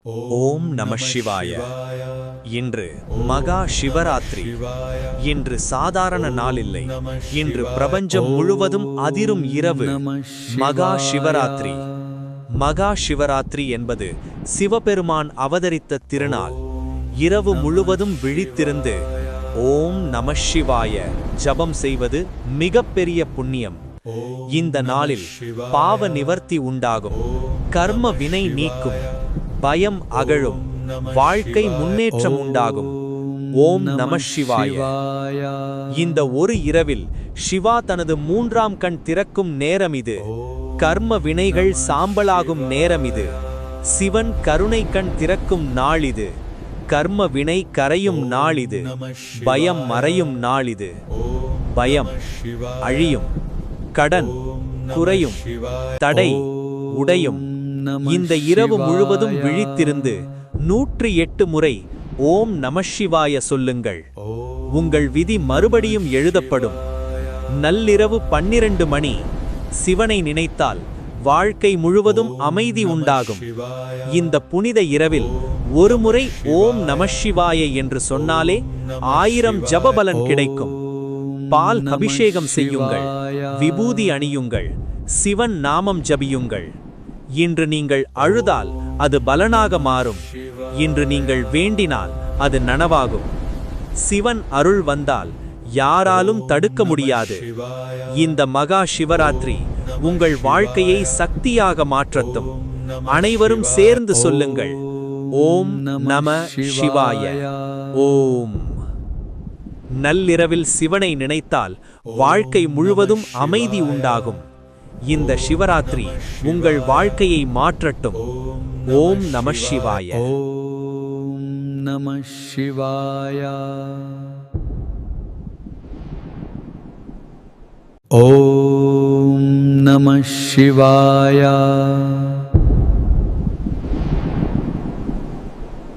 ஓம் நம சிவாய. இன்று மகா சிவராத்திரி. இன்று சாதாரண நாளில்லை. இன்று பிரபஞ்சம் முழுவதும் அதிரும் இரவு. மகா சிவராத்திரி. மகா சிவராத்திரி என்பது சிவபெருமான் அவதரித்த திருநாள். இரவு முழுவதும் விழித்திருந்து ஓம் நம சிவாய ஜபம் செய்வது மிகப்பெரிய புண்ணியம். இந்த நாளில் பாவ நிவர்த்தி உண்டாகும், கர்ம வினை நீக்கும், பயம் அகழும், வாழ்க்கை முன்னேற்றம் உண்டாகும். ஓம் நம சிவாய. இந்த ஒரு இரவில் சிவா தனது மூன்றாம் கண் திறக்கும் நேரம் இது. கர்ம வினைகள் சாம்பலாகும் நேரம் இது. சிவன் கருணை கண் திறக்கும் நாள் இது. கர்ம வினை கரையும் நாள் இது. பயம் மறையும் நாள் இது. பயம் அழியும், கடன் குறையும், தடை உடையும். இந்த இரவு முழுவதும் விழித்திருந்து 108 முறை ஓம் நமசிவாய சொல்லுங்கள். உங்கள் விதி மறுபடியும் எழுதப்படும். நள்ளிரவு 12 மணி சிவனை நினைத்தால் வாழ்க்கை முழுவதும் அமைதி உண்டாகும். இந்த புனித இரவில் ஒரு முறை ஓம் நமசிவாய என்று சொன்னாலே 1000 ஜபபலன் கிடைக்கும். பால் அபிஷேகம் செய்யுங்கள், விபூதி அணியுங்கள், சிவன் நாமம் ஜபியுங்கள். இன்று நீங்கள் அழுதால் அது பலனாக மாறும். இன்று நீங்கள் வேண்டினால் அது நனவாகும். சிவன் அருள் வந்தால் யாராலும் தடுக்க முடியாது. இந்த மகா சிவராத்திரி உங்கள் வாழ்க்கையை சக்தியாக மாற்றட்டும். அனைவரும் சேர்ந்து சொல்லுங்கள், ஓம் நம சிவாய. ஓம். நள்ளிரவில் சிவனை நினைத்தால் வாழ்க்கை முழுவதும் அமைதி உண்டாகும். இந்த சிவராத்திரி உங்கள் வாழ்க்கையை மாற்றட்டும். ஓம் நம சிவாய. ஓம் நம சிவாய. ஓம் நம சிவாய.